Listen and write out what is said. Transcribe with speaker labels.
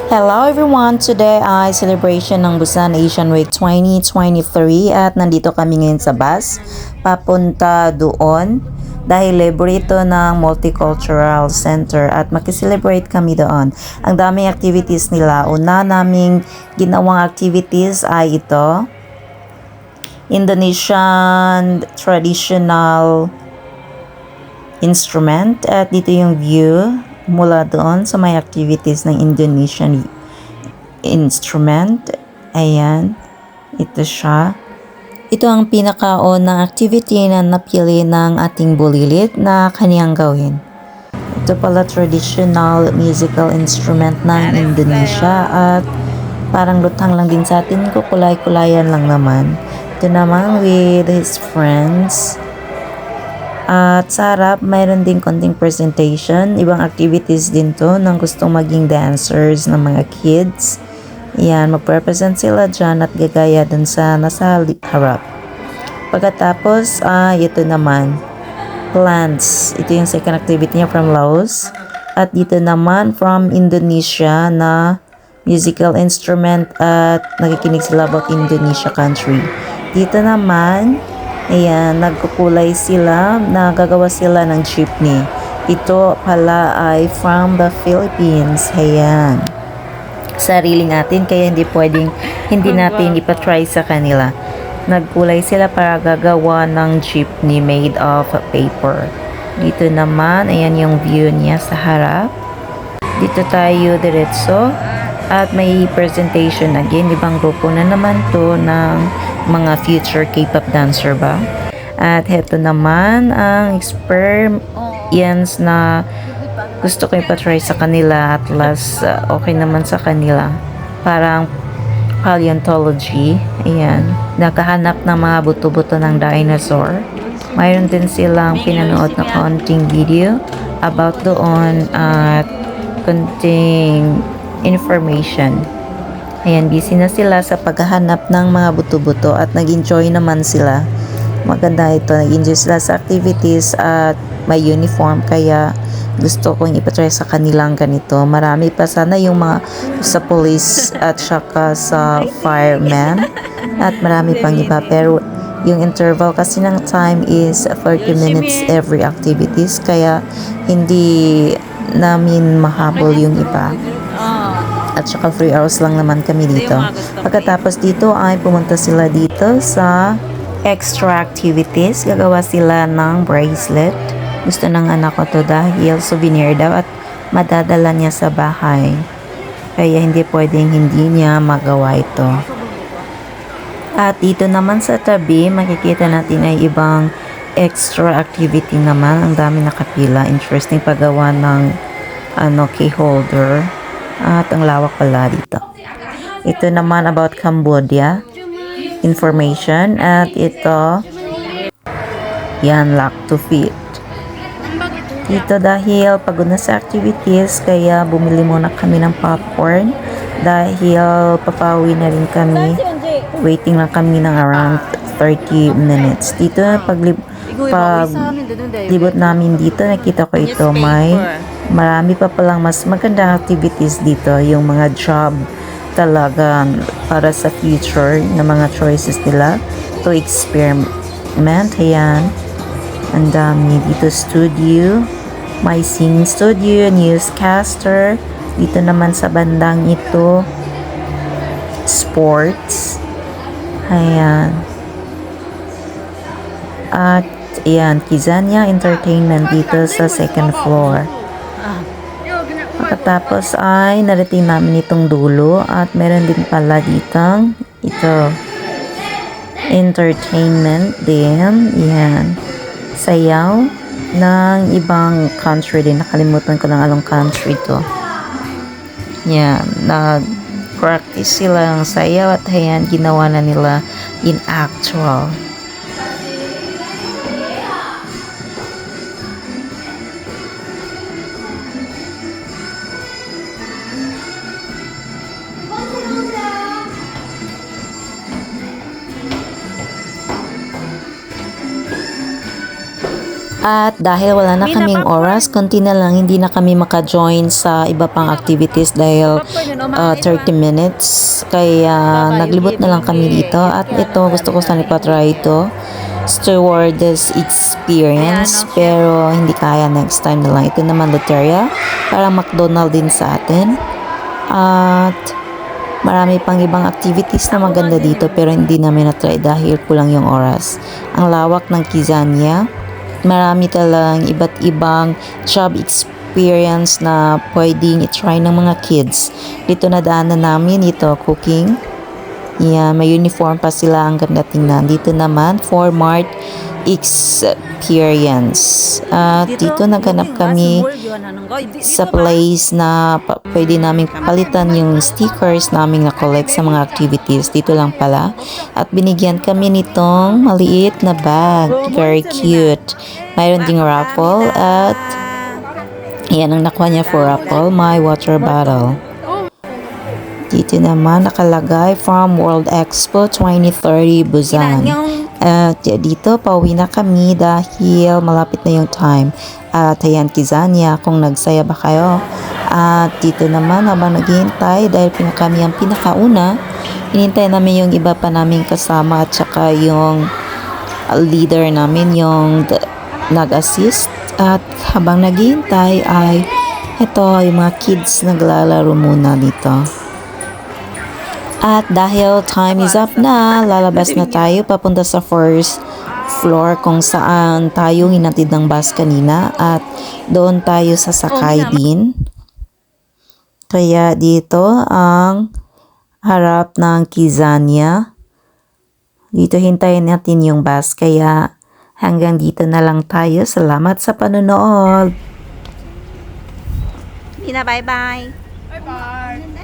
Speaker 1: Hello everyone! Today ay celebration ng Busan Asian Week 2023 at nandito kami ngayon sa bus papunta doon dahil libre ito ng Multicultural Center at makiselebrate kami doon. Ang daming activities nila. Una naming ginawang activities ay ito, Indonesian traditional instrument at dito yung view mula doon sa may activities ng Indonesian instrument. Ayan, ito siya. Ito ang pinakaunang activity na napili ng ating bulilit na kaniyang gawin. Ito pala traditional musical instrument ng Indonesia at parang lutang lang din sa atin, kukulay-kulayan lang naman. Ito naman with his friends. At sa harap, mayroon din konting presentation. Ibang activities din to ng gustong maging dancers ng mga kids. Yan, magpresent sila dyan at gagaya dun sa nasa harap. Pagkatapos, ito naman, plants. Ito yung second activity niya from Laos. At dito naman from Indonesia na musical instrument at nakikinig sila about Indonesia country. Dito naman, ayan, nagkukulay sila, nagagawa sila ng jeepney. Ito pala ay from the Philippines. Ayan. Sarili natin, kaya hindi natin ipatry sa kanila. Nagkulay sila para gagawa ng jeepney made of paper. Dito naman, ayan yung view niya sa harap. Dito tayo diretso. At may presentation again, ibang grupo na naman to ng mga future K-pop dancer ba. At heto naman ang experience na gusto ko ipatry sa kanila at last okay naman sa kanila. Parang paleontology. Ayan. Nakahanap ng mga buto-buto ng dinosaur. Mayroon din silang pinanood na konting video about doon at konting information. Ayan, busy na sila sa paghahanap ng mga buto-buto at nag-enjoy naman sila. Maganda ito, nag-enjoy sila sa activities at may uniform kaya gusto kong ipatry sa kanilang ganito. Marami pa sana yung mga sa police at saka sa fireman at marami pang iba pero yung interval kasi ng time is 30 minutes every activities kaya hindi namin mahabol yung iba. At saka 3 hours lang naman kami dito. Pagkatapos dito ay pumunta sila dito sa extra activities. Gagawa sila ng bracelet. Gusto ng anak ko to dahil souvenir daw at madadala niya sa bahay. Kaya hindi pwedeng hindi niya magawa ito. At dito naman sa tabi, makikita natin ay ibang extra activity naman. Ang dami nakapila. Interesting paggawa ng key holder. At ang lawak pala dito. Ito naman about Cambodia information at ito yan, lock to fit. Dito dahil pagod na sa activities kaya bumili muna kami ng popcorn dahil papawi na rin kami. Waiting lang kami ng around 30 minutes. Dito paglibot namin dito nakita ko ito may marami pa palang mas magandang activities dito, yung mga job talagang para sa future na mga choices nila to experiment. Ayan, ang dami dito. Studio, may singing studio, newscaster. Dito naman sa bandang ito, sports. Ayan. At ayan, Kizania Entertainment dito sa second floor. Pagkatapos ay narating namin itong dulo at meron din pala ditong ito entertainment din. Yan, sayaw ng ibang country din. Nakalimutan ko lang anong country to. Yan, nag-practice sila ng sayaw at ayan, ginawa na nila in actual. At dahil wala na kaming oras, konti na lang, hindi na kami maka-join sa iba pang activities dahil 30 minutes. Kaya naglibot na lang kami dito. At ito, gusto ko sana ipatry ito. Stewardess experience. Pero hindi kaya, next time na lang. Ito naman Loteria. Parang McDonald's din sa atin. At marami pang ibang activities na maganda dito pero hindi namin na-try dahil kulang yung oras. Ang lawak ng Kizania. Marami talagang iba't ibang job experience na pwedeng i-try ng mga kids. Dito nadaanan namin ito, cooking. Yeah, may uniform pa sila, ang ganda tingnan. Dito naman, for Mart experience. At dito naghanap kami sa place na pwede namin palitan yung stickers namin na-collect sa mga activities. Dito lang pala. At binigyan kami nitong maliit na bag. Very cute. Mayroon ding raffle at yan ang nakuha niya for raffle, my water bottle. Dito naman nakalagay from World Expo 2030 Busan. At dito pauwi na kami dahil malapit na yung time. At ayan Kizania, kung nagsaya ba kayo. At dito naman habang naghihintay dahil kami ang pinakauna, hinintay namin yung iba pa namin kasama at saka yung leader namin yung nag-assist. At habang naghihintay ay ito yung mga kids naglalaro muna dito. At dahil time is up na, lalabas na tayo papunta sa first floor kung saan tayo hinatid ng bus kanina at doon tayo sasakay din. Kaya dito ang harap ng Kizania. Dito hintayin natin yung bus kaya hanggang dito na lang tayo. Salamat sa panonood.
Speaker 2: Ina, bye-bye.
Speaker 3: Bye-bye.